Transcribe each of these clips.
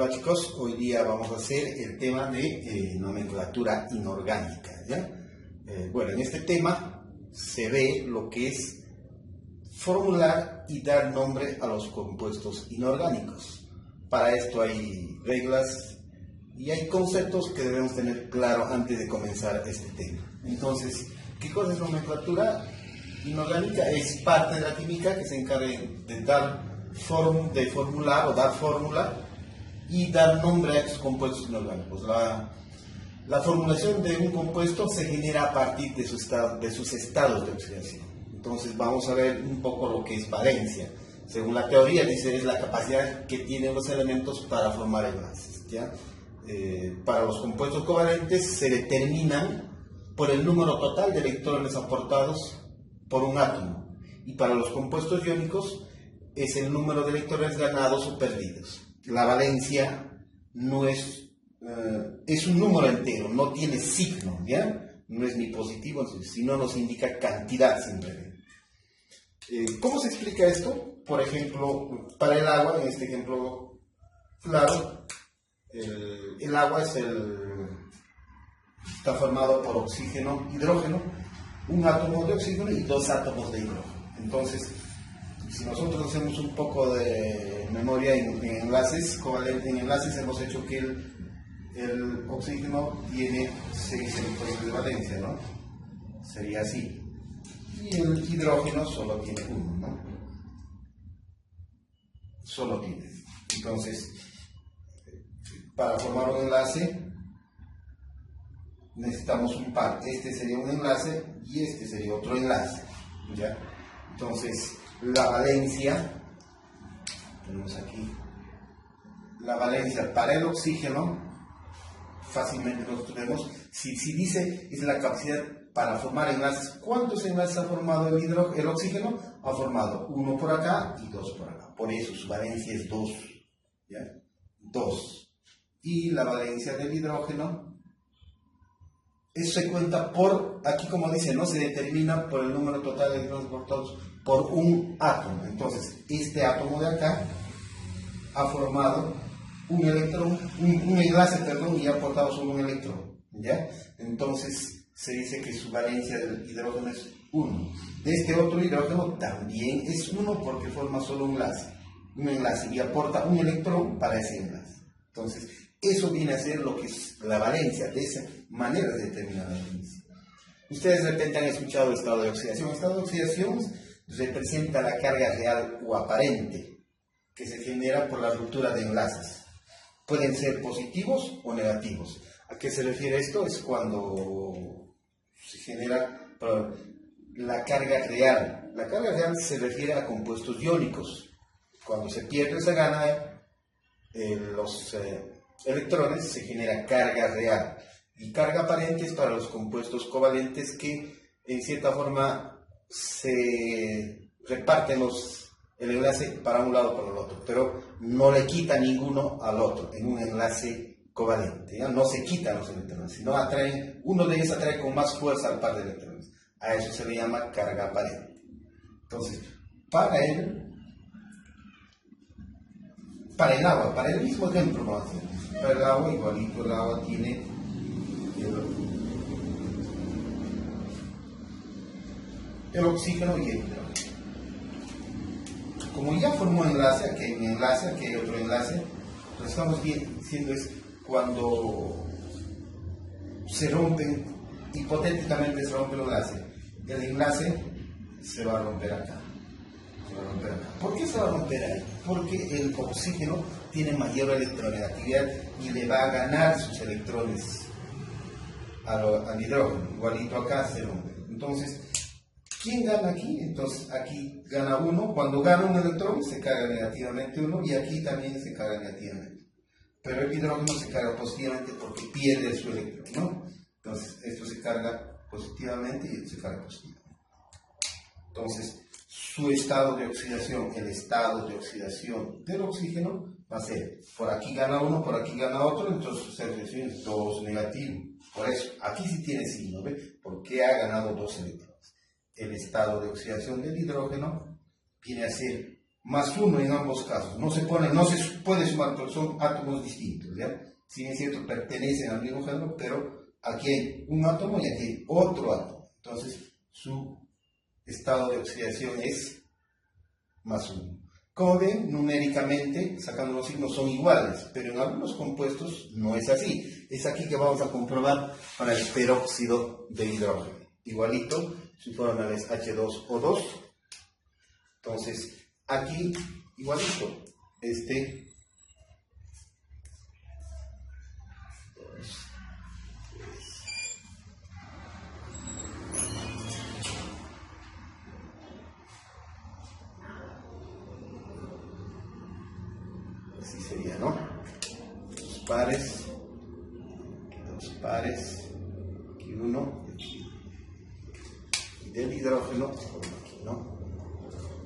Hola chicos, hoy día vamos a hacer el tema de nomenclatura inorgánica, ¿ya? Bueno, en este tema se ve lo que es formular y dar nombre a los compuestos inorgánicos. Para esto hay reglas y hay conceptos que debemos tener claro antes de comenzar este tema. Entonces, ¿qué cosa es nomenclatura inorgánica? Es parte de la química que se encarga de formular o dar fórmula y dar nombre a estos compuestos inorgánicos. La formulación de un compuesto se genera a partir de sus estados de oxidación. Entonces vamos a ver un poco lo que es valencia. Según la teoría, dice es la capacidad que tienen los elementos para formar enlaces, ¿ya? Para los compuestos covalentes se determinan por el número total de electrones aportados por un átomo, y para los compuestos iónicos es el número de electrones ganados o perdidos. La valencia no es un número entero, no tiene signo, ¿ya? No es ni positivo, sino nos indica cantidad simplemente. ¿Cómo se explica esto? Por ejemplo, para el agua, en este ejemplo claro, el agua está formado por oxígeno, hidrógeno, un átomo de oxígeno y dos átomos de hidrógeno. Entonces, si nosotros hacemos un poco de memoria en enlaces covalentes, en enlaces hemos hecho que el oxígeno tiene 6 electrones de valencia, ¿no? Sería así. Y el hidrógeno solo tiene 1, ¿no? Solo tiene. Entonces, para formar un enlace necesitamos un par. Este sería un enlace y este sería otro enlace, ¿ya? Entonces, la valencia, tenemos aquí, la valencia para el oxígeno, fácilmente nosotros vemos, si dice es la capacidad para formar enlaces, ¿cuántos enlaces ha formado el oxígeno? Ha formado 1 por acá y 2 por acá, por eso su valencia es 2, ¿ya? 2. Y la valencia del hidrógeno, eso se cuenta por, aquí como dice, ¿no? Se determina por el número total de electrones aportados por un átomo. Entonces, este átomo de acá ha formado un enlace, y ha aportado solo un electrón, ¿ya? Entonces, se dice que su valencia del hidrógeno es 1. De este otro hidrógeno también es 1 porque forma solo un enlace y aporta un electrón para ese enlace. Entonces, eso viene a ser lo que es la valencia, de esa manera se determina la valencia. Ustedes de repente han escuchado el estado de oxidación. El estado de oxidación representa la carga real o aparente que se genera por la ruptura de enlaces. Pueden ser positivos o negativos. ¿A qué se refiere esto? Es cuando se genera la carga real. La carga real se refiere a compuestos iónicos. Cuando se pierde esa gana, los electrones, se genera carga real. Y carga aparente es para los compuestos covalentes que en cierta forma se reparten el enlace para un lado o para el otro, pero no le quita ninguno al otro en un enlace covalente, ¿ya? No se quitan los electrones, sino uno de ellos atrae con más fuerza al par de electrones. A eso se le llama carga aparente. Entonces, para el agua, para el mismo ejemplo, vamos a hacer. Para el agua, igualito, el agua tiene el oxígeno y el hidrógeno. Como ya formó enlace, aquí hay un enlace, aquí hay otro enlace, lo que estamos diciendo es cuando se rompen, hipotéticamente se rompe el enlace se va a romper acá. ¿Por qué se va a romper ahí? Porque el oxígeno tiene mayor electronegatividad y le va a ganar sus electrones al hidrógeno. Igualito acá se rompe. Entonces, ¿quién gana aquí? Entonces, aquí gana 1. Cuando gana un electrón, se carga negativamente 1 y aquí también se carga negativamente. Pero el hidrógeno se carga positivamente porque pierde su electrón, ¿no? Entonces, esto se carga positivamente y esto se carga positivamente. Entonces, su estado de oxidación, el estado de oxidación del oxígeno va a ser, por aquí gana uno, por aquí gana otro, entonces su oxidación es 2 negativo. Por eso, aquí sí tiene signo, ¿ve? Porque ha ganado 2 electrones. El estado de oxidación del hidrógeno viene a ser +1 en ambos casos. No se puede sumar, pero son átomos distintos, ¿ya? Si bien es cierto, pertenecen al mismo género, pero aquí hay un átomo y aquí hay otro átomo. Entonces, su estado de oxidación es +1. Como ven, numéricamente, sacando los signos, son iguales, pero en algunos compuestos no es así. Es aquí que vamos a comprobar para el peróxido de hidrógeno. Igualito, su fórmula es H2O2. Entonces, aquí, igualito, así sería, ¿no? Dos pares, aquí uno, y del hidrógeno, aquí, ¿no?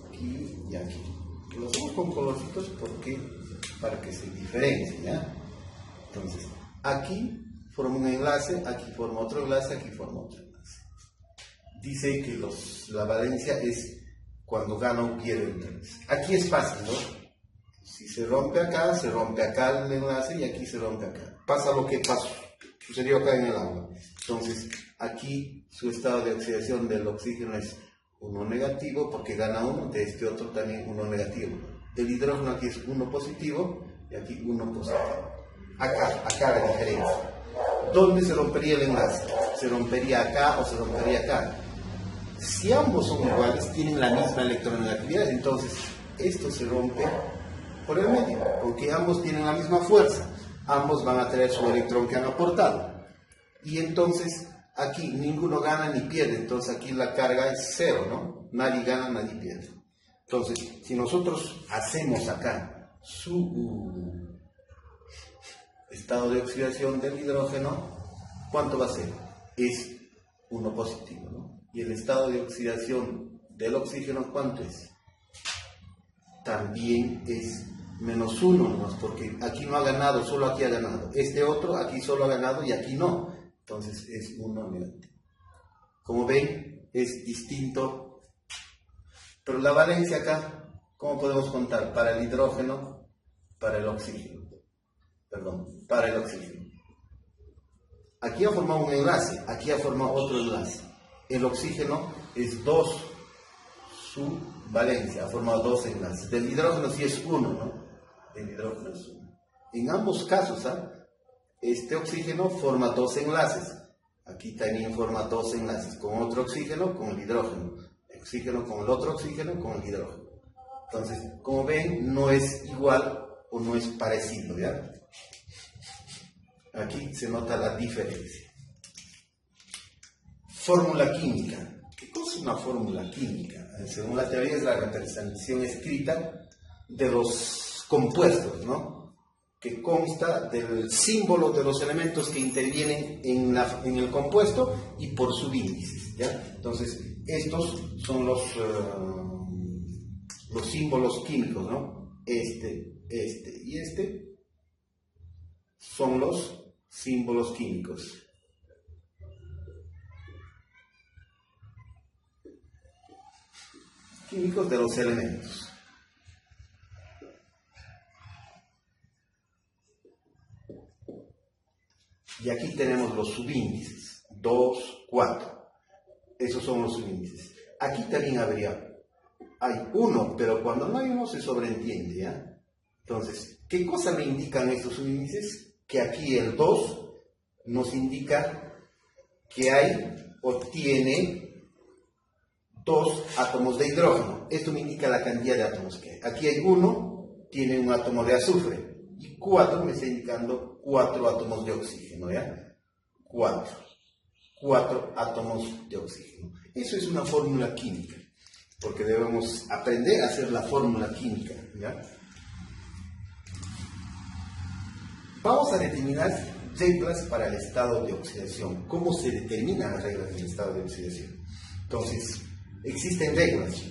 Aquí y aquí. Lo hacemos con colorcitos porque, para que se diferencie, ¿ya? Entonces, aquí forma un enlace, aquí forma otro enlace, aquí forma otro enlace. Dice que la valencia es cuando gana o pierde el enlace. Aquí es fácil, ¿no? Si se rompe acá el enlace y aquí se rompe acá. Pasa lo que sucedió acá en el agua. Entonces, aquí su estado de oxidación del oxígeno es 1 negativo porque gana 1, de este otro también 1 negativo. Del hidrógeno aquí es 1 positivo y aquí 1 positivo. Acá la diferencia. ¿Dónde se rompería el enlace? ¿Se rompería acá o se rompería acá? Si ambos son iguales, tienen la misma electronegatividad, entonces esto se rompe por el medio, porque ambos tienen la misma fuerza, ambos van a traer su electrón que han aportado, y entonces aquí ninguno gana ni pierde, entonces aquí la carga es 0, ¿no? Nadie gana, nadie pierde. Entonces, si nosotros hacemos acá su estado de oxidación del hidrógeno, ¿cuánto va a ser? Es 1 positivo, ¿no? Y el estado de oxidación del oxígeno, ¿cuánto es? También es -1 nomás, porque aquí no ha ganado, solo aquí ha ganado. Este otro aquí solo ha ganado y aquí no. Entonces es 1 negativo. Como ven, es distinto. Pero la valencia acá, ¿cómo podemos contar? Para el hidrógeno, para el oxígeno. Perdón, para el oxígeno. Aquí ha formado un enlace, aquí ha formado otro enlace. El oxígeno es 2, su valencia, ha formado 2 enlaces. Del hidrógeno sí es 1, ¿no? El hidrógeno es 1. En ambos casos, este oxígeno forma 2 enlaces. Aquí también forma 2 enlaces, con otro oxígeno, con el hidrógeno. El oxígeno con el otro oxígeno, con el hidrógeno. Entonces, como ven, no es igual o no es parecido, ¿ya? Aquí se nota la diferencia. Fórmula química. ¿Qué cosa es una fórmula química? Según la teoría es la representación escrita de los compuestos, ¿no? Que consta del símbolo de los elementos que intervienen en el compuesto y por subíndices, ¿ya? Entonces, estos son los símbolos químicos, ¿no? Este y este son los símbolos químicos. Químicos de los elementos. Y aquí tenemos los subíndices, 2, 4. Esos son los subíndices. Aquí también hay 1, pero cuando no hay 1 se sobreentiende, ¿ya? Entonces, ¿qué cosa me indican estos subíndices? Que aquí el 2 nos indica que hay o tiene 2 átomos de hidrógeno. Esto me indica la cantidad de átomos que hay. Aquí hay 1, tiene un átomo de azufre. Y 4 me está indicando 4 átomos de oxígeno, ¿ya? 4 átomos de oxígeno. Eso es una fórmula química, porque debemos aprender a hacer la fórmula química, ¿ya? Vamos a determinar reglas para el estado de oxidación. ¿Cómo se determinan las reglas del estado de oxidación? Entonces, existen reglas.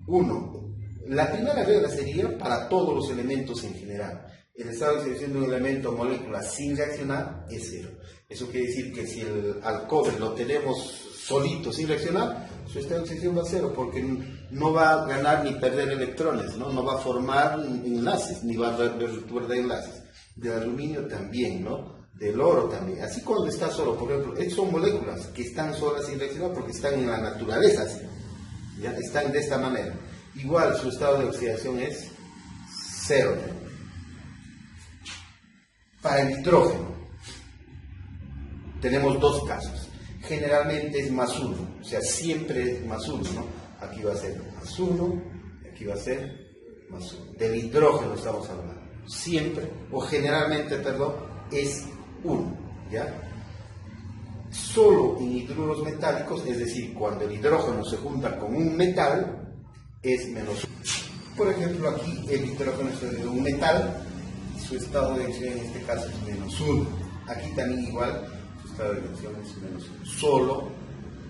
1. La primera regla sería para todos los elementos en general. El estado de oxidación de un elemento o molécula sin reaccionar es 0. Eso quiere decir que si al cobre lo tenemos solito sin reaccionar, su estado de oxidación va a cero, porque no va a ganar ni perder electrones, no va a formar enlaces, ni va a perder enlaces. Del aluminio también, ¿no? Del oro también. Así cuando está solo, por ejemplo, estas son moléculas que están solas sin reaccionar porque están en la naturaleza, ¿sí? ¿Ya? Están de esta manera. Igual su estado de oxidación es cero. Para el hidrógeno tenemos dos casos. Generalmente es más uno, o sea, siempre es más uno, ¿no? Aquí va a ser más uno, y aquí va a ser más uno. Del hidrógeno estamos hablando. Siempre, o generalmente, perdón, es uno, ¿ya? Solo en hidruros metálicos, es decir, cuando el hidrógeno se junta con un metal, es menos uno. Por ejemplo, aquí el hidrógeno es de un metal, su estado de reacción en este caso es menos uno. Aquí también igual, su estado de reacción es menos uno. Solo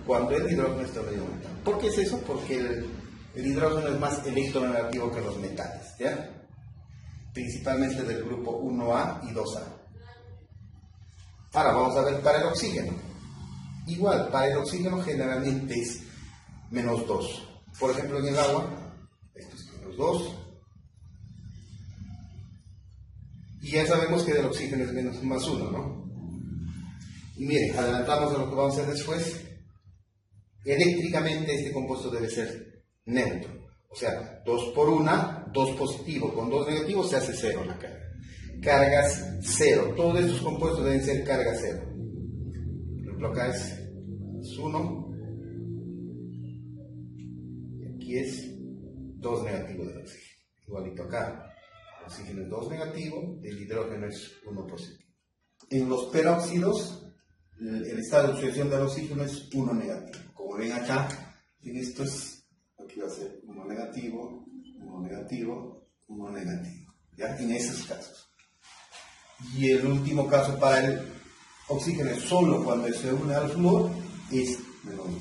cuando el hidrógeno está medio metal. ¿Por qué es eso? Porque el hidrógeno es más electronegativo que los metales, ¿ya? Principalmente del grupo 1A y 2A. Ahora vamos a ver para el oxígeno. Igual, para el oxígeno generalmente es menos 2. Por ejemplo, en el agua, esto es menos 2. Y ya sabemos que del oxígeno es menos más 1, ¿no? Y miren, adelantamos a lo que vamos a hacer después. Eléctricamente este compuesto debe ser neutro. O sea, 2 por 1, 2 positivo con 2 negativos se hace 0 la carga. Cargas 0. Todos estos compuestos deben ser carga 0. Por ejemplo, acá es 1. Y aquí es 2 negativo del oxígeno. Igualito acá. El oxígeno es 2 negativo, el hidrógeno es 1 positivo. En los peróxidos, el estado de oxidación del oxígeno es 1 negativo. Como ven acá, en esto es... Aquí va a ser 1 negativo, 1 negativo, 1 negativo, ¿ya? En esos casos. Y el último caso para el oxígeno es solo cuando se une al flúor, es menos 2.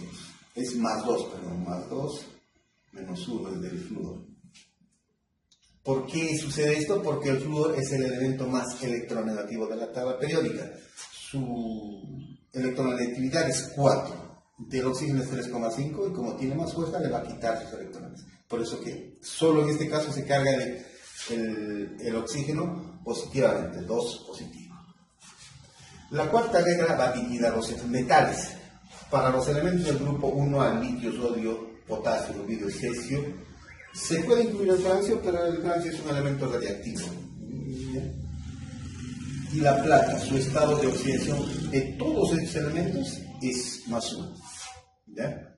Es más 2, perdón, más 2, menos 1 es del flúor. ¿Por qué sucede esto? Porque el flúor es el elemento más electronegativo de la tabla periódica. Su electronegatividad es 4. Del oxígeno es 3,5 y como tiene más fuerza le va a quitar sus electrones. Por eso que solo en este caso se carga el oxígeno positivamente, 2 positivo. La cuarta regla va dirigida a los metales. Para los elementos del grupo 1A, litio, sodio, potasio, rubilo y cesio, se puede incluir el francio, pero el francio es un elemento radiactivo. Y la plata, su estado de oxidación de todos estos elementos es más 1. ¿Ya?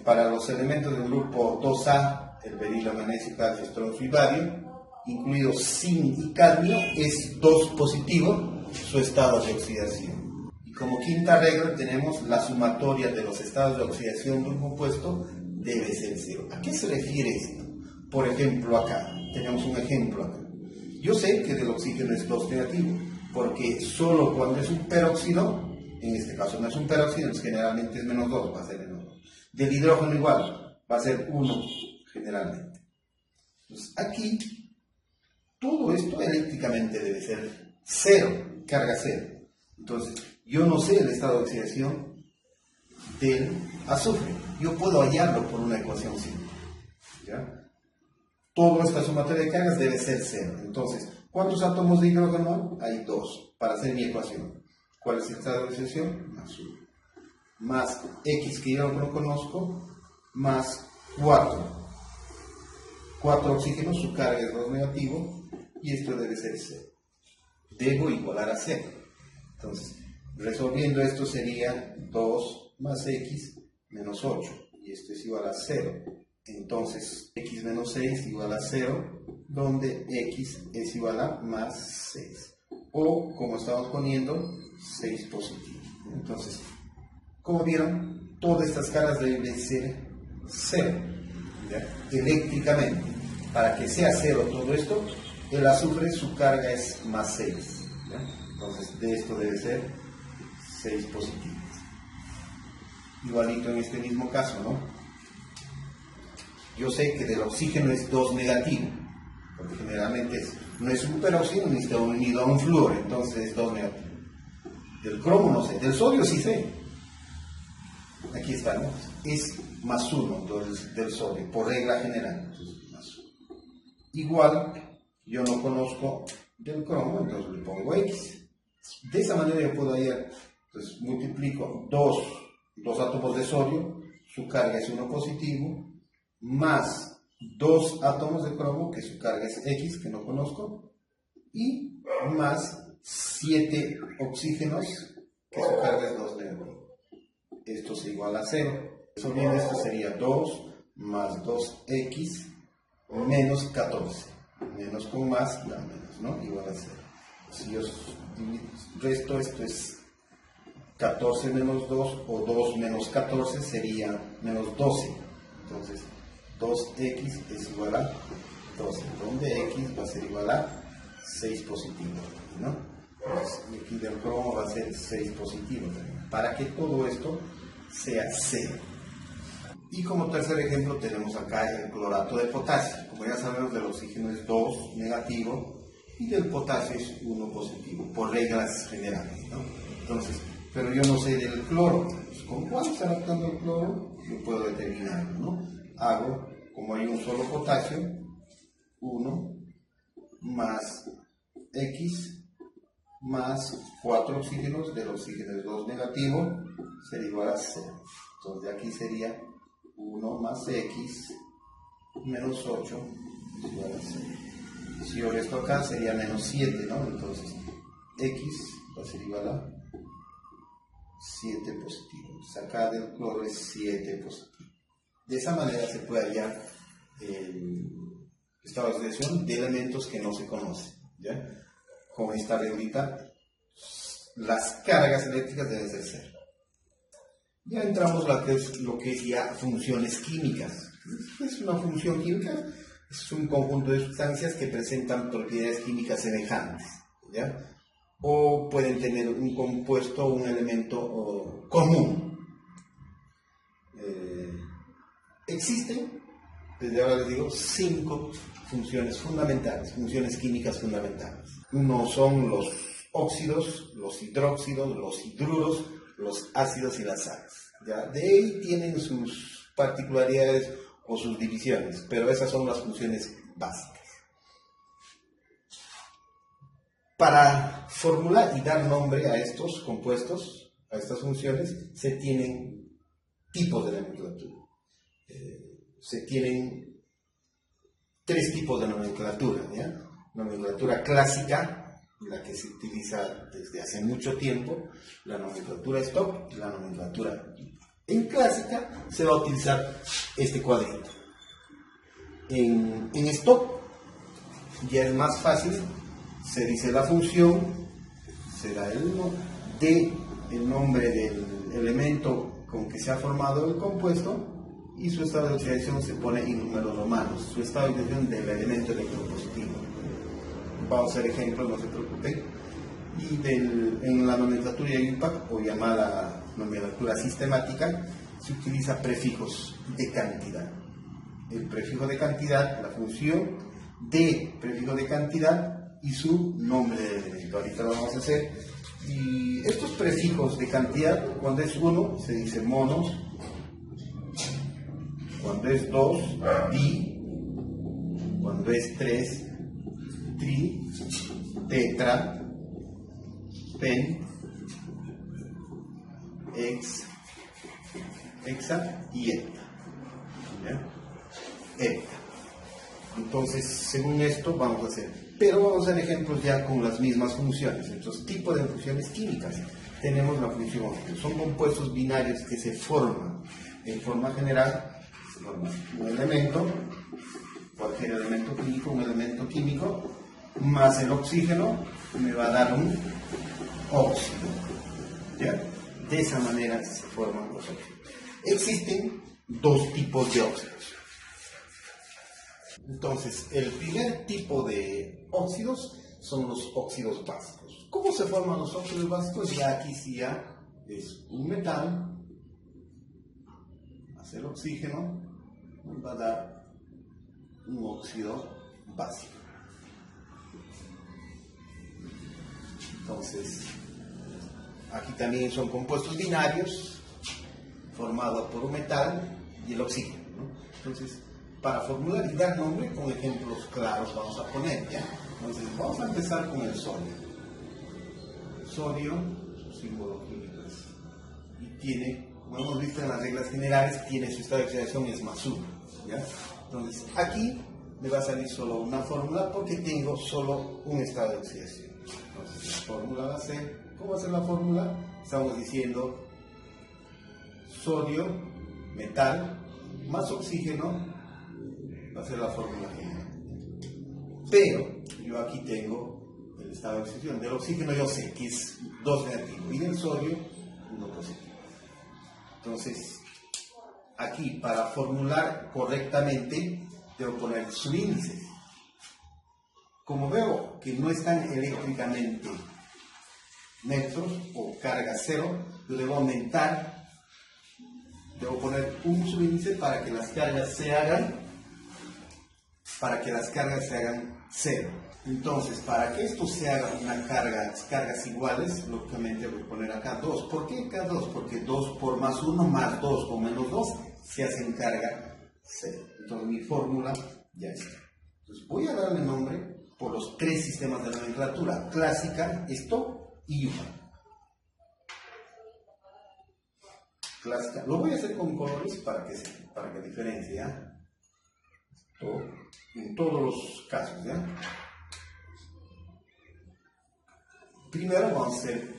Para los elementos del grupo 2A, el berilo, magnesio, calcio, estroncio y bario, incluido zinc y cadmio, es 2 positivo su estado de oxidación. Y como quinta regla tenemos la sumatoria de los estados de oxidación de un compuesto debe ser 0. ¿A qué se refiere esto? Por ejemplo, acá, tenemos un ejemplo acá. Yo sé que del oxígeno es 2 negativo, porque solo cuando es un peróxido, en este caso no es un peróxido, generalmente es menos 2, va a ser menos 2. Del hidrógeno igual, va a ser 1 generalmente. Entonces aquí, todo esto eléctricamente debe ser 0, carga 0. Entonces, yo no sé el estado de oxidación del azufre. Yo puedo hallarlo por una ecuación simple. ¿Ya? Toda esta sumatoria de cargas debe ser 0. Entonces, ¿cuántos átomos de hidrógeno hay? 2, para hacer mi ecuación. ¿Cuál es el estado de oxidación? Más 1. Más X, que yo no conozco, más 4. 4 oxígenos, su carga es 2 negativo, y esto debe ser 0. Debo igualar a 0. Entonces, resolviendo esto sería 2 más X menos 8, y esto es igual a 0. Entonces, X menos 6 igual a 0, donde X es igual a más 6. O, como estamos poniendo, 6 positivo. Entonces, como vieron, todas estas cargas deben de ser 0, ¿ya? Eléctricamente. Para que sea 0 todo esto, el azufre, su carga es más 6. ¿Ya? Entonces, de esto debe ser 6 positivos. Igualito en este mismo caso, ¿no? Yo sé que del oxígeno es 2 negativo, porque generalmente no es un peróxido ni está unido a un flúor, entonces es 2 negativo. Del cromo no sé, del sodio sí sé. aquí está, ¿no? Es más 1 del sodio, por regla general. Entonces, más 1. Igual, yo no conozco del cromo, entonces le pongo X. De esa manera yo puedo hallar, entonces multiplico dos átomos de sodio, su carga es 1 positivo, más 2 átomos de cromo, que su carga es X, que no conozco, y más 7 oxígenos, que su carga es 2 negativo. Esto es igual a 0. Eso bien, esto sería 2 más 2x menos 14. Menos con más da menos, ¿no? Igual a 0. Si yo resto, esto es 14 menos 2 o 2 menos 14 sería menos 12. Entonces, 2x es igual a 12, donde x va a ser igual a 6 positivo, ¿no? Entonces, aquí del cromo va a ser 6 positivo también, para que todo esto sea 0. Y como tercer ejemplo tenemos acá el clorato de potasio. Como ya sabemos, del oxígeno es 2 negativo y del potasio es 1 positivo, por reglas generales, ¿no? Entonces, pero yo no sé del cloro. Pues, ¿con cuál está adaptando el cloro? Yo puedo determinarlo, ¿no? Hago, como hay un solo potasio, 1 más X más 4 oxígenos, del oxígeno es 2 negativo, sería igual a 0. Entonces de aquí sería 1 más X menos 8 es igual a 0. Si yo resto acá sería menos 7, ¿no? Entonces X va a ser igual a 7 positivo. Entonces acá del cloro es 7 positivo. De esa manera se puede hallar esta oxidación de elementos que no se conocen, ¿ya? Como esta ahorita, las cargas eléctricas deben ser 0. Ya entramos a lo que es ya funciones químicas. ¿Qué es una función química? Es un conjunto de sustancias que presentan propiedades químicas semejantes, ¿ya? O pueden tener un compuesto o un elemento común. Existen, desde ahora les digo, 5 funciones fundamentales, funciones químicas fundamentales. Uno son los óxidos, los hidróxidos, los hidruros, los ácidos y las sales. ¿Ya? De ahí tienen sus particularidades o sus divisiones, pero esas son las funciones básicas. Para formular y dar nombre a estos compuestos, a estas funciones, se tienen tipos de nomenclatura. Se tienen 3 tipos de nomenclatura, ¿ya? Nomenclatura clásica, la que se utiliza desde hace mucho tiempo, la nomenclatura Stock y la nomenclatura. En clásica se va a utilizar este cuadrito. En Stock ya es más fácil, se dice la función, se da el nombre del elemento con que se ha formado el compuesto, y su estado de oxidación se pone en números romanos, su estado de oxidación del elemento electropositivo. Vamos a hacer ejemplos, no se preocupen. Y en la nomenclatura IUPAC, o llamada nomenclatura sistemática, se utiliza prefijos de cantidad. El prefijo de cantidad, la función de prefijo de cantidad y su nombre del elemento. Ahorita lo vamos a hacer. Y estos prefijos de cantidad, cuando es 1, se dice monos. Cuando es 2, di. Cuando es 3, tri, tetra, pen, hexa y hepta. Hepta. Entonces, según esto, vamos a hacer. Pero vamos a hacer ejemplos ya con las mismas funciones. Entonces, tipo de funciones químicas. Tenemos la función óptica. Son compuestos binarios que se forman en forma general. Se forma un elemento, cualquier elemento químico, un elemento químico, más el oxígeno, me va a dar un óxido. ¿Ya? De esa manera se forman los óxidos. Existen 2 tipos de óxidos. Entonces, el primer tipo de óxidos son los óxidos básicos. ¿Cómo se forman los óxidos básicos? Ya aquí sí ya es un metal, más el oxígeno, nos va a dar un óxido básico. Entonces, aquí también son compuestos binarios, formado por un metal y el oxígeno, ¿no? Entonces, para formular y dar nombre, con ejemplos claros vamos a poner, ¿ya? Entonces, vamos a empezar con el sodio. Sodio, su símbolo químico es, y tiene, como hemos visto en las reglas generales, tiene su estado de oxidación es +1, ¿ya? Entonces, aquí me va a salir solo una fórmula porque tengo solo un estado de oxidación. Entonces, la fórmula va a ser, ¿cómo va a ser la fórmula? Estamos diciendo sodio, metal, más oxígeno, va a ser la fórmula general. Pero yo aquí tengo el estado de oxidación. Del oxígeno yo sé que es 2 negativo y del sodio 1 positivo. Entonces, aquí para formular correctamente debo poner su índice. Como veo que no están eléctricamente neutros o carga cero, yo debo aumentar, debo poner un subíndice para que las cargas se hagan cero. Entonces, para que esto se haga una cargas iguales, lógicamente voy a poner acá 2. ¿Por qué acá 2? Porque 2 por +1 más 2 o -2 se hacen carga 0. Entonces mi fórmula ya está. Entonces voy a darle nombre por los 3 sistemas de nomenclatura: clásica, Stock y UPA. Clásica. Lo voy a hacer con colores para que diferencie, ¿ya? En todos los casos, ¿ya? Primero vamos a hacer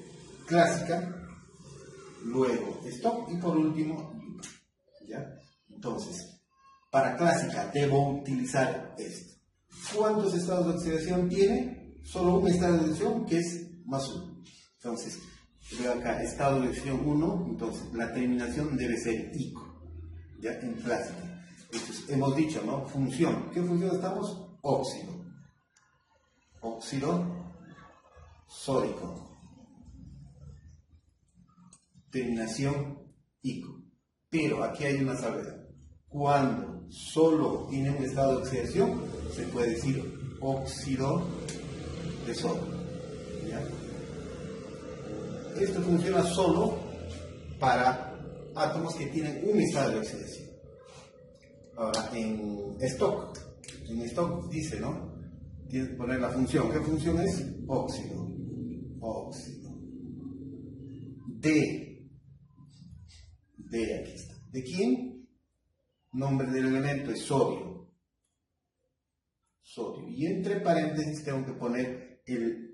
clásica, luego Stock y por último UPA, ¿ya? Entonces, para clásica debo utilizar esto. ¿Cuántos estados de oxidación tiene? Solo un estado de oxidación, que es +1. Entonces, veo acá estado de oxidación 1, entonces la terminación debe ser ico, ¿ya? En clásica. Entonces, hemos dicho, ¿no? Función. ¿Qué función estamos? Óxido. Óxido sódico. Terminación ico. Pero aquí hay una salvedad. Cuando solo tiene un estado de oxidación, se puede decir óxido de sodio, ¿ya? Esto funciona solo para átomos que tienen un estado de oxidación. Ahora, en Stock dice, ¿no? Tienes que poner la función. ¿Qué función es? Óxido. Óxido. D, aquí está. ¿De quién? Nombre del elemento es sodio. Sodio. Y entre paréntesis tengo que poner el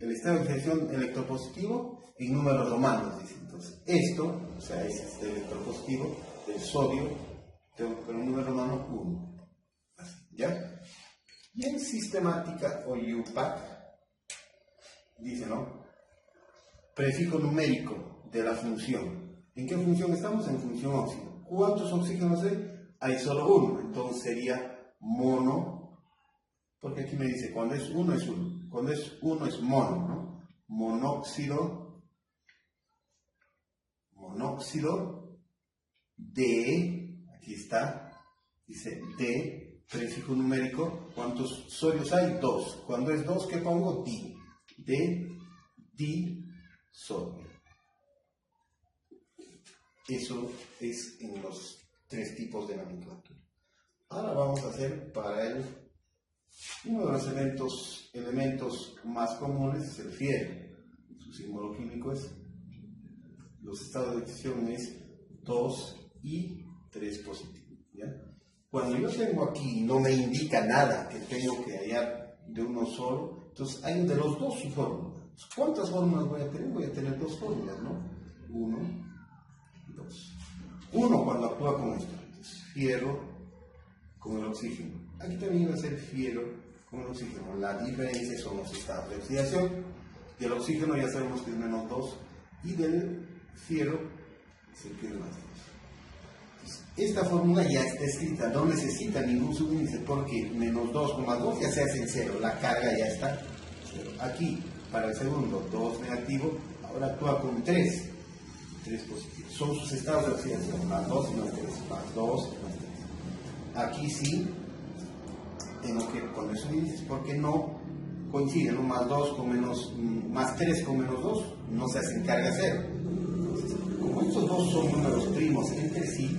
estado de oxidación electropositivo en números romanos, dice. Entonces, esto, o sea, es este electropositivo del sodio, tengo que poner un número romano 1. Así, ¿ya? Y en sistemática o UPAC, dice, ¿no? Prefijo numérico de la función. ¿En qué función estamos? En función óxido. ¿Cuántos oxígenos hay? Hay solo uno. Entonces sería mono, porque aquí me dice, cuando es uno es uno. Cuando es uno es mono, ¿no? Monóxido de, aquí está, dice D, prefijo numérico. ¿Cuántos sodios hay? 2. Cuando es 2, ¿qué pongo? Di. Disodio. Eso es en los 3 tipos de nomenclatura. Ahora vamos a hacer para uno de los elementos más comunes es el fierro. Su símbolo químico es, los estados de oxidación es 2 y 3 positivo, ¿ya? Cuando yo tengo aquí, no me indica nada que tengo que hallar de uno solo, entonces hay de los dos su fórmula. ¿Cuántas fórmulas voy a tener? Voy a tener 2 fórmulas, ¿no? 1, 2. 1 cuando actúa con esto, entonces, fierro con el oxígeno. Aquí también va a ser fierro con el oxígeno. La diferencia son los estados de oxidación. Del oxígeno ya sabemos que es -2 y del fierro es el que es +2. Esta fórmula ya está escrita, no necesita ningún subíndice porque -2 más 2 ya se hace 0, la carga ya está 0. Aquí, para el segundo, 2 negativo, ahora actúa con 3 positivos. Son sus estados de oxidación, +2 y +3, +2 y +3. Aquí sí tengo que poner subíndices porque no coinciden, ¿no? +2 con +3 con -2 no se hacen carga 0. Entonces, como estos dos son números primos entre sí,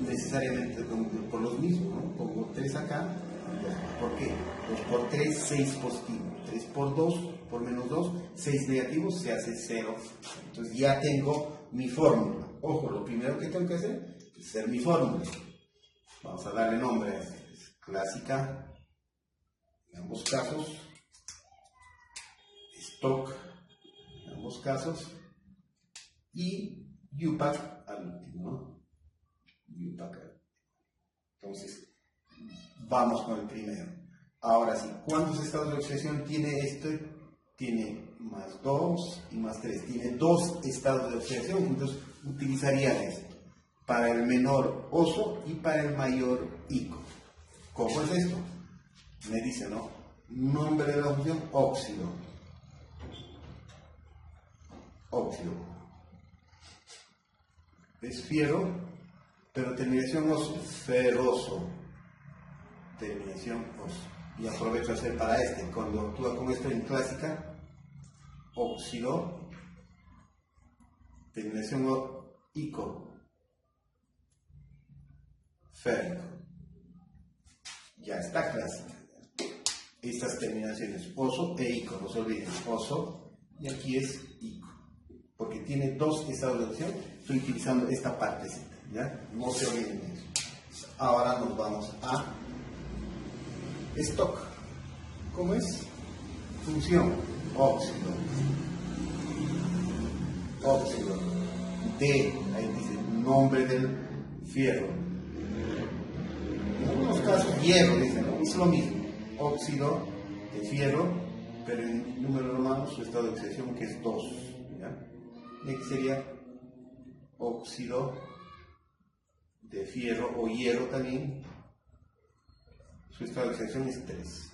necesariamente por los mismos, ¿no? Pongo 3 acá, ¿por qué? 2 por 3, 6 positivo, 3 por 2, por menos 2, 6 negativos, se hace 0. Entonces ya tengo mi fórmula. Ojo, lo primero que tengo que hacer es hacer mi fórmula. Vamos a darle nombre a esta. Es clásica, en ambos casos, stock, en ambos casos, y UPAC al último, ¿no? UPAC. Entonces, vamos con el primero. Ahora sí, ¿cuántos estados de oxidación tiene este? Tiene más 2 y más 3. Tiene 2 estados de oxidación, entonces utilizaría esto para el menor oso y para el mayor ico. ¿Cómo es esto? Me dice, ¿no? Nombre de la función, óxido. Óxido. Es fierro, pero terminación oso, ferroso. Terminación oso. Y aprovecho a hacer para este, cuando actúa con esto en clásica, óxido, terminación ico, férrico. Ya está clásica. Estas terminaciones, oso e ico, no se olviden, oso, y aquí es ico, porque tiene 2 estados de opción. Estoy utilizando esta partecita, ¿ya? No se olviden de eso. Ahora nos vamos a stock. ¿Cómo es? Función, óxido. Óxido de, ahí dice, nombre del fierro. En algunos casos, hierro, dicen, ¿no? Es lo mismo. Óxido de fierro, pero en número romano su estado de oxidación, que es 2. ¿Ya? Y aquí sería óxido de fierro o hierro también, su estado de oxidación es 3.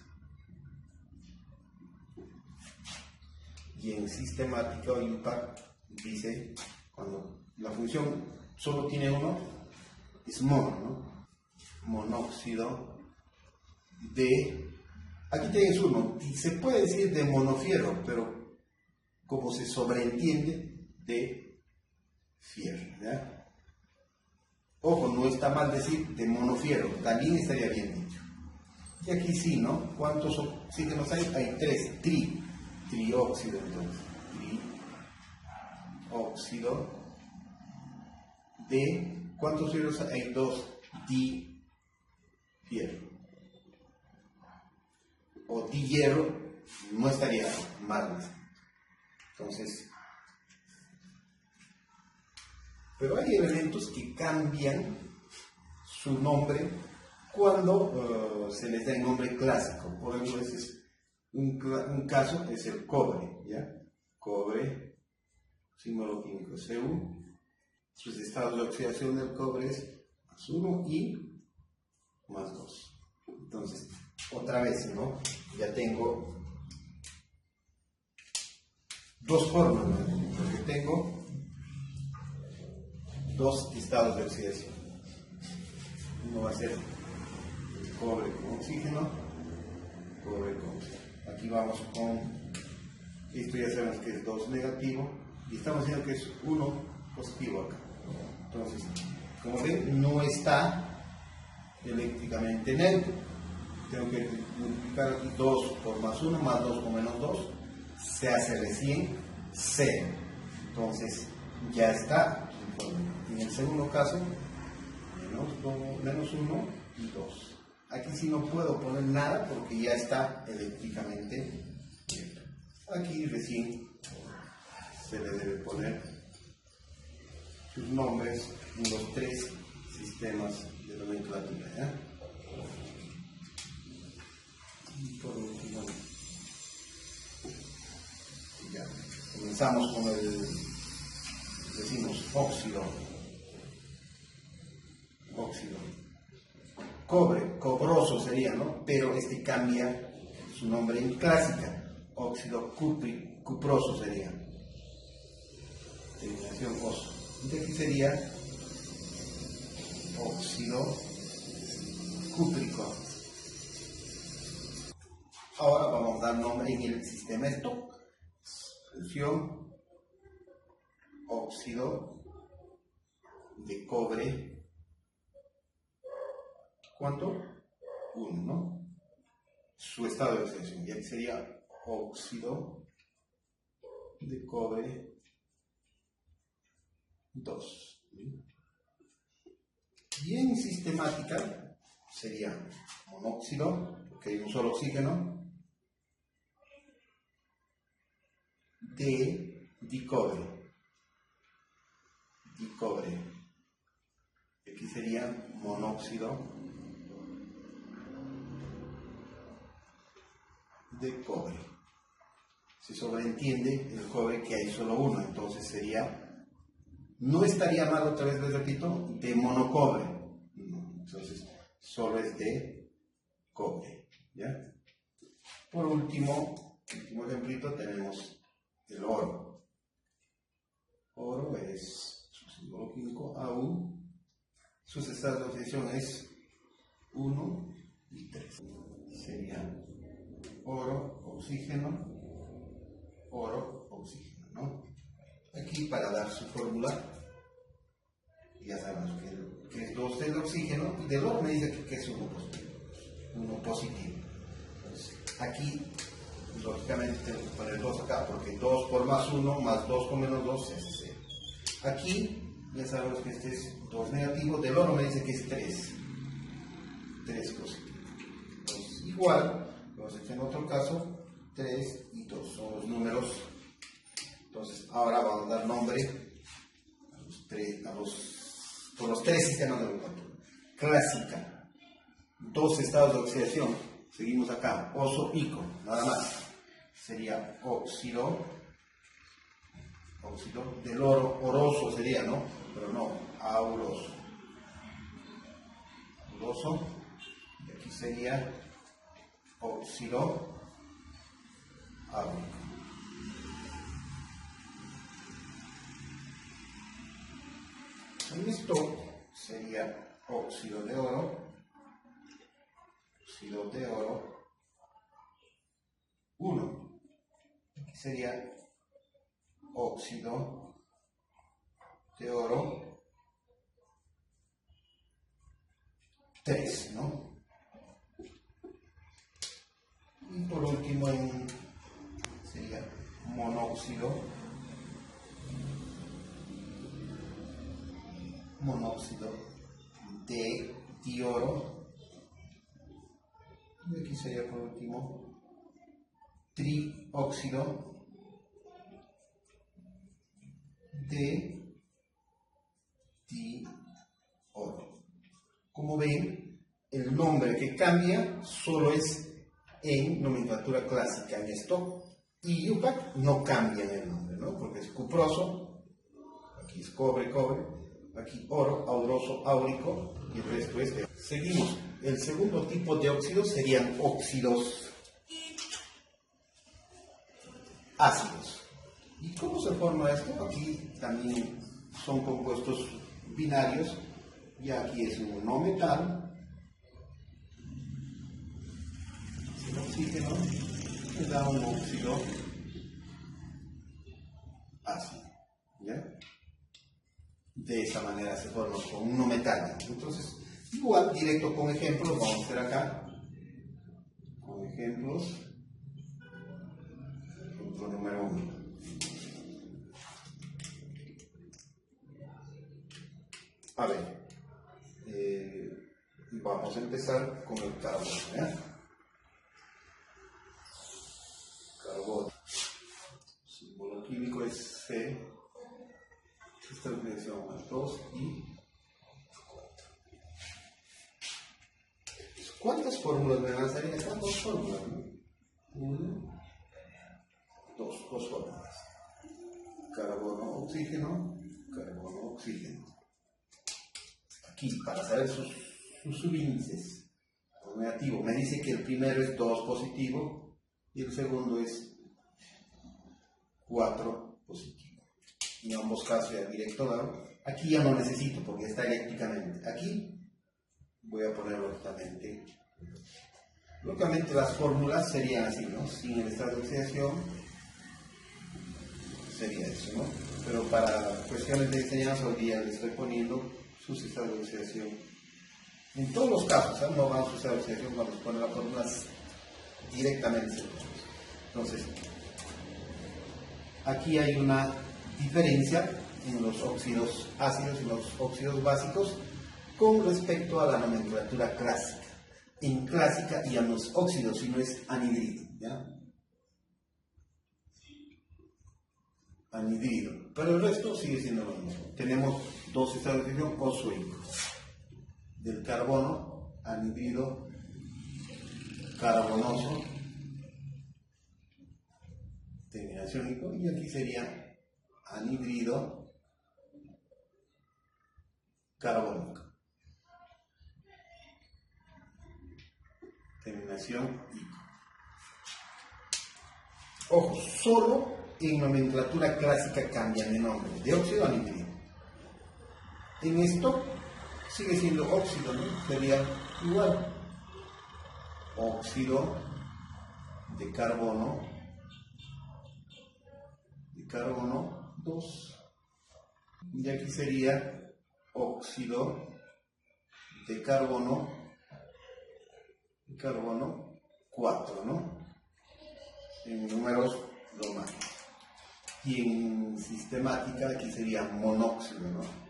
Y en sistemática o UPAC dice, cuando la función solo tiene uno, es mono, ¿no? Monóxido de, aquí tienes uno, y se puede decir de monofierro, pero como se sobreentiende, de fierro, ¿ya? Ojo, no está mal decir de monofierro, también estaría bien dicho. Y aquí sí, ¿no? ¿Cuántos oxígenos hay? Hay 3, trióxido entonces. Trióxido de, ¿cuántos fierros hay? 2, difierro. O dihierro, no estaría mal. Entonces, pero hay elementos que cambian su nombre cuando se les da el nombre clásico. Por ejemplo, ese es un caso, es el cobre, ¿ya? Cobre, símbolo químico Cu. Sus estados de oxidación del cobre es más 1 y más 2. Entonces, otra vez, ¿no? Ya tengo 2 formas, ¿no? Porque tengo 2 estados de oxidación. Uno va a ser cobre con oxígeno, cobre con oxígeno. Aquí vamos con, esto ya sabemos que es 2 negativo, y estamos diciendo que es 1 positivo acá. Entonces, como ven, no está eléctricamente neutro. Tengo que multiplicar aquí 2 por más 1, más 2 por menos 2, se hace recién 0. Entonces, ya está. En el segundo caso, menos 1 y 2. Aquí sí no puedo poner nada porque ya está eléctricamente neutro. Aquí recién se le debe poner sus nombres en los 3 sistemas de nomenclatura, ¿ya? Y por último, ya comenzamos con el, decimos, óxido. Cobre, cobroso sería, ¿no? Pero este cambia su nombre en clásica. Óxido cuproso sería. Terminación oso. Entonces aquí sería óxido cúprico. Ahora vamos a dar nombre en el sistema stock. Función óxido de cobre, ¿cuánto? 1, ¿no? Su estado de oxidación, y aquí sería óxido de cobre 2. Y en sistemática sería monóxido, porque hay un solo oxígeno, de dicobre. Aquí sería monóxido de cobre. Se sobreentiende el cobre que hay solo uno, entonces sería, no estaría mal, otra vez les repito, de monocobre. No, entonces solo es de cobre, ¿ya? Por último ejemplito tenemos el oro. Oro es su símbolo químico AU, sus estados de oxidación es 1 y 3. Sería oro, oxígeno, ¿no? Aquí para dar su fórmula, ya sabemos que es 2 del oxígeno, y del oro me dice que es 1 positivo. Entonces, aquí, lógicamente, tengo que poner 2 acá, porque 2 por más 1 más 2 con menos 2 es 0. Aquí, ya sabemos que este es 2 negativo, del oro me dice que es 3 positivo. Entonces, igual, vamos a hacer en otro caso, 3 y 2 son los números. Entonces, ahora vamos a dar nombre por los 3 sistemas de nomenclatura. Clásica, 2 estados de oxidación. Seguimos acá, oso-ico, nada más. Sería óxido del oro, oroso sería, ¿no? Pero no, auroso. Y aquí sería óxido áurico. Esto sería óxido de oro 1. Aquí sería óxido de oro 3, ¿no? Y por último sería monóxido de dioro, y aquí sería por último trióxido de dioro. Como ven, el nombre que cambia solo es en nomenclatura clásica. En esto y UPAC no cambian el nombre, ¿no? Porque es cuproso, aquí es cobre, aquí oro, auroso, áurico, y el resto es de... Seguimos. El segundo tipo de óxidos serían óxidos ácidos. ¿Y cómo se forma esto? Aquí también son compuestos binarios, y aquí es un no metal, el oxígeno que da un óxido ácido, ¿ya? De esa manera se forma con un no metal. Entonces, igual, directo con ejemplos, vamos a hacer acá, con ejemplos. Ejemplo número 1. A ver, vamos a empezar con el carbono, ¿eh? Carbono. Símbolo químico es C. Esta es la dirección más 2 y 4. ¿Cuántas fórmulas me van a salir acá? 2 fórmulas, ¿no? 1, 2 fórmulas. Carbono, oxígeno, Aquí, para saber sus subíndices, o negativo, me dice que el primero es 2 positivo y el segundo es 4 positivo. En ambos casos ya directo dado. Aquí ya no necesito porque está eléctricamente. Aquí voy a poner lógicamente. Lógicamente las fórmulas serían así, ¿no? Sin el estado de oxidación sería eso, ¿no? pero para cuestiones de enseñanza hoy día le estoy poniendo sus estados de oxidación. En todos los casos, no van a sus estados de oxidación cuando se ponen las fórmulas directamente. Entonces, aquí hay una diferencia en los óxidos ácidos y los óxidos básicos con respecto a la nomenclatura clásica. En clásica ya no es óxido, sino es anhidrido, ¿ya? Anhidrido, pero el resto sigue siendo lo mismo. Tenemos dos estados de oxidación ozoicos. Del carbono, anhidrido carbonoso, terminación ico, y aquí sería anhidrido carbónico, terminación ico. Ojo, solo en nomenclatura clásica cambian de nombre, de óxido a anhidrido. En esto sigue siendo óxido, ¿no? Sería igual. Óxido de carbono 2. Y aquí sería óxido de carbono 4, ¿no? En números romanos. Y en sistemática aquí sería monóxido, ¿no?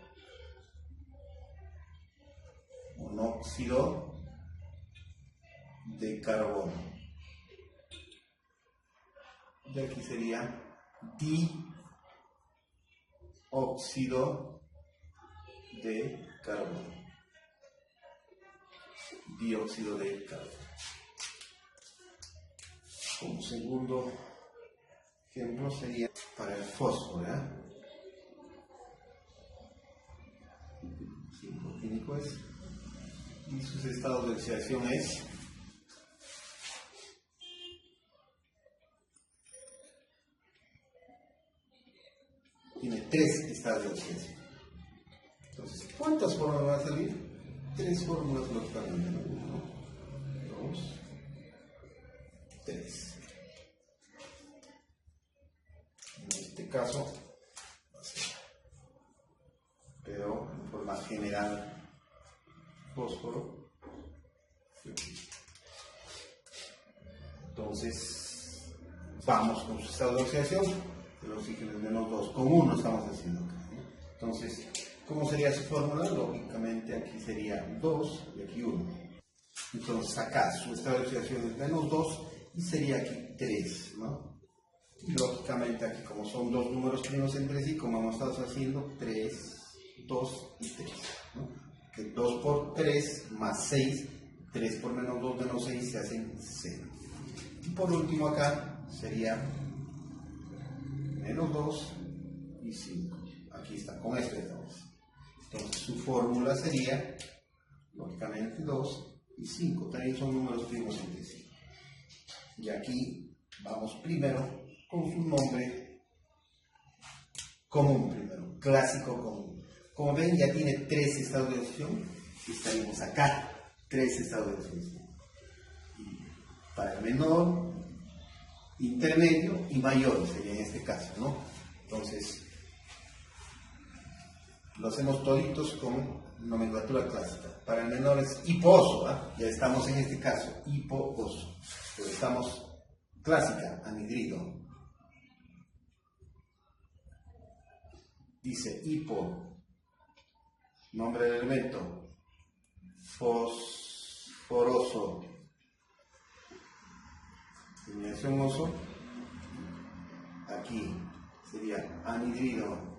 Monóxido de carbono. Y aquí sería dióxido de carbono. Dióxido de carbono. Como segundo ejemplo sería para el fósforo, ¿verdad? Químico es, y sus estados de oxidación es tiene 3 estados de oxidación. Entonces, ¿cuántas fórmulas van a salir? 3 fórmulas lógicamente. 1, 2, 3. En este caso, pero en forma general, fósforo. Entonces, vamos con su estado de oxidación. El oxígeno es -2, con 1 estamos haciendo acá, ¿no? Entonces, ¿cómo sería su fórmula? Lógicamente aquí sería 2 y aquí 1. Entonces acá su estado de oxidación es -2 y sería aquí 3, ¿no? Y lógicamente aquí como son dos números primos entre sí, como hemos estado haciendo, 3, 2 y 3, ¿no? Que 2 por 3 más 6, 3 por -2 menos 6 se hacen 0. Y por último acá sería -2 y 5. Aquí está, con esto estamos. Entonces su fórmula sería, lógicamente, 2 y 5. También son números primos entre sí. Y aquí vamos primero con su nombre común, primero, clásico común. Como ven, ya tiene 3 estados de oxidación. Estaríamos acá, 3 estados de oxidación. Para el menor, intermedio y mayor sería en este caso, ¿no? Entonces, lo hacemos toditos con nomenclatura clásica. Para el menor es hiposo, ¿eh? Ya estamos en este caso, hiposo. Pero estamos clásica, anhidrido. Dice hipo, nombre del elemento, fosforoso, terminación oso. Aquí sería anhidrido.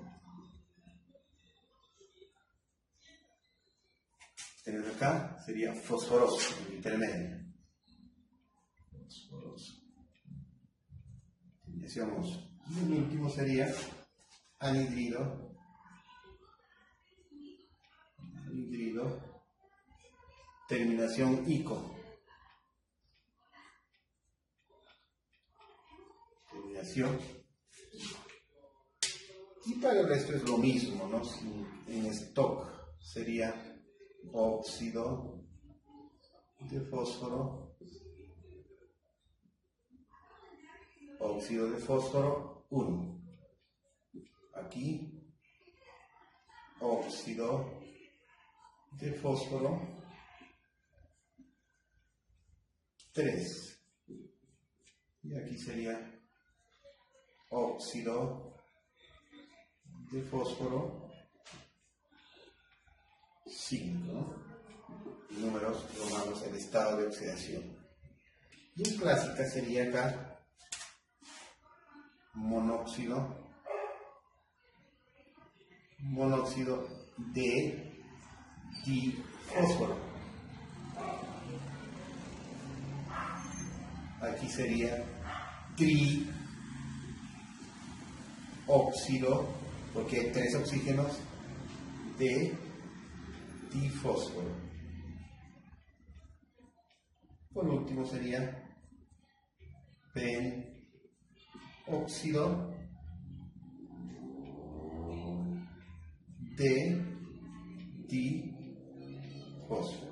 Tenemos acá, sería fosforoso, el intermedio. Fosforoso. Terminación oso. Y el último sería anhidrido. Terminación ico. Terminación. Y para el resto es lo mismo, ¿no? En stock sería óxido de fósforo, 1. aquí óxido de fósforo 3. Y aquí sería óxido de fósforo 5, ¿no? Números romanos, el estado de oxidación. Y en clásica sería acá monóxido de difósforo. Aquí sería trióxido, porque hay 3 oxígenos de difósforo. Por último sería penóxido de difósforo.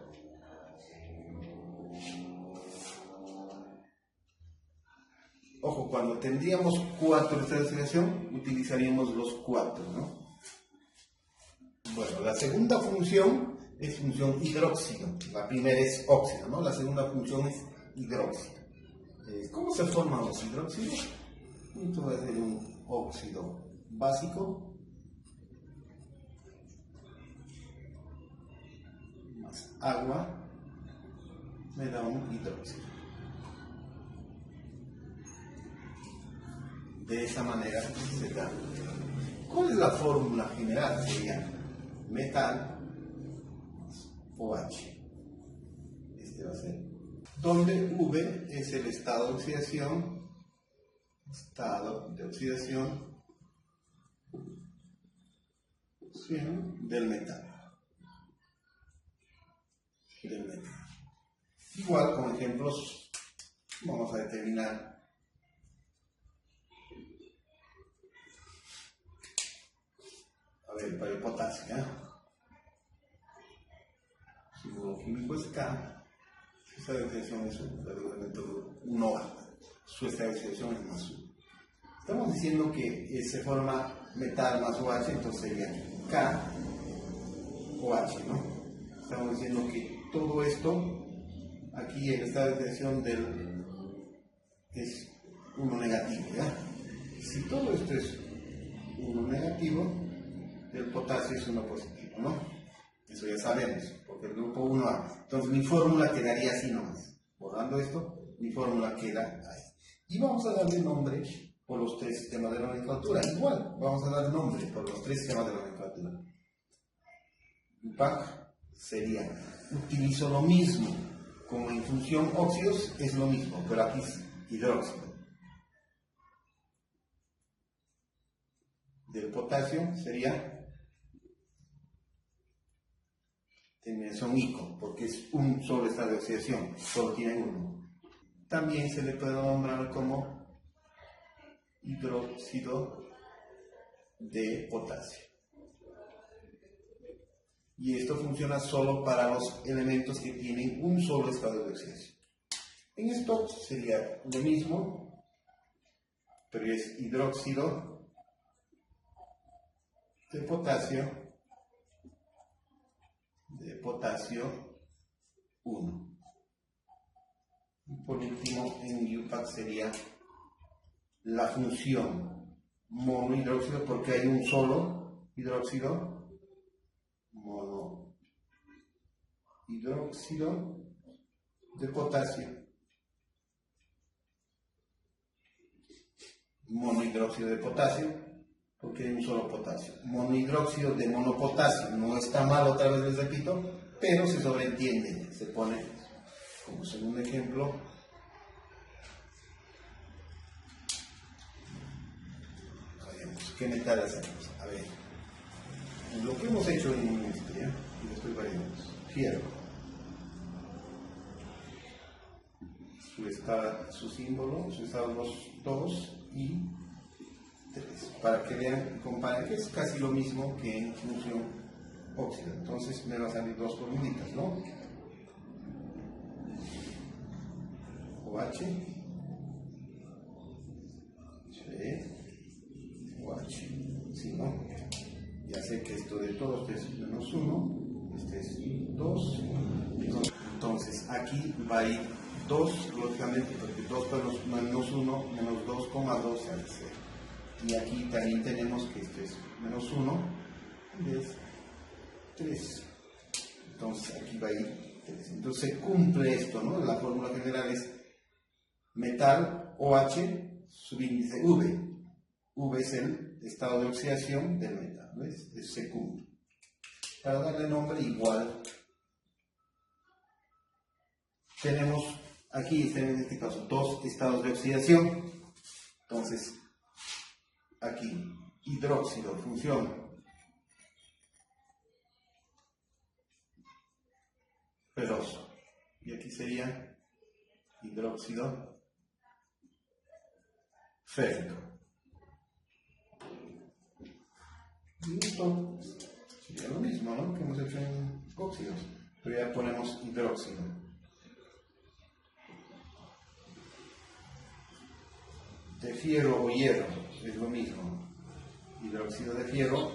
Ojo, cuando tendríamos 4 estados de oxidación, utilizaríamos los 4, ¿no? Bueno, la segunda función es función hidróxido. La primera es óxido, ¿no? La segunda función es hidróxido. ¿Cómo se forman los hidróxidos? Esto va a ser un óxido básico más agua me da un hidróxido. De esa manera se da. ¿Cuál es la fórmula general? Sería metal OH. Este va a ser. Donde V es el estado de oxidación. Estado de oxidación del metal. Igual con ejemplos vamos a determinar para el potasio, ¿eh? Su modo químico es K, su estado de oxidación es el elemento 1A, su estado de oxidación es más 1. Estamos diciendo que se forma metal más OH, entonces sería K OH, ¿no? Estamos diciendo que todo esto, aquí el estado de oxidación es 1 negativo, ¿ya? Si todo esto es 1 negativo, el potasio es 1 positivo, ¿no? Eso ya sabemos, porque el grupo 1A. Entonces mi fórmula quedaría así nomás. Borrando esto, mi fórmula queda ahí. Y vamos a darle nombre por los 3 sistemas de la nomenclatura. Igual, vamos a dar nombre por los 3 sistemas de la nomenclatura. IUPAC sería, utilizo lo mismo, como en función óxidos es lo mismo, pero aquí es hidróxido. Del potasio sería terminación ico, porque es un solo estado de oxidación, solo tiene uno. También se le puede nombrar como hidróxido de potasio. Y esto funciona solo para los elementos que tienen un solo estado de oxidación. En esto sería lo mismo, pero es hidróxido de potasio 1. Y por último, en IUPAC sería la función monohidróxido, porque hay un solo hidróxido, monohidróxido de potasio. Monohidróxido de potasio, porque hay un solo potasio. Monohidróxido de monopotasio, no está mal, otra vez les repito, pero se sobreentiende, se pone como segundo ejemplo. ¿Qué metal hacemos? A ver, lo que hemos hecho en esto, ¿ya? Y después veremos. Fierro. Su símbolo, su estado 2 y 3. Para que vean y comparen que es casi lo mismo que en función óxido. Entonces me van a salir 2 formulitas, ¿no? OH. OH. Sí, ¿no? -1, este es 2. Entonces aquí va a ir 2, lógicamente, porque 2 menos 1, menos 2,2 sale 0. Y aquí también tenemos que esto es -1, y es 3. Entonces aquí va a ir 3. Entonces se cumple esto, ¿no? La fórmula general es metal OH subíndice V. V es el estado de oxidación del metal, ¿ves? Eso se cumple. Para darle nombre igual, tenemos aquí, en este caso, 2 estados de oxidación. Entonces, aquí, hidróxido, funciona. Ferozo. Y aquí sería hidróxido férrico. Y esto sería lo mismo, ¿no? Que hemos hecho en óxidos. Pero ya ponemos hidróxido. De fierro o hierro, es lo mismo. Hidróxido de fierro,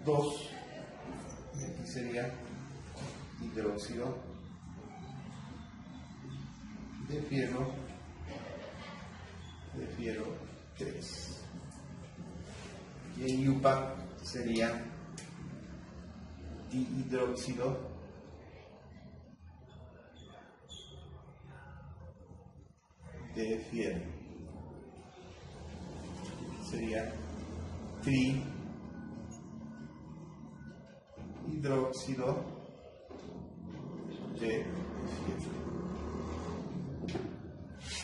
2. Y aquí sería hidróxido de fierro 3. Y en IUPAC sería dihidróxido de fierro. Sería trihidróxido de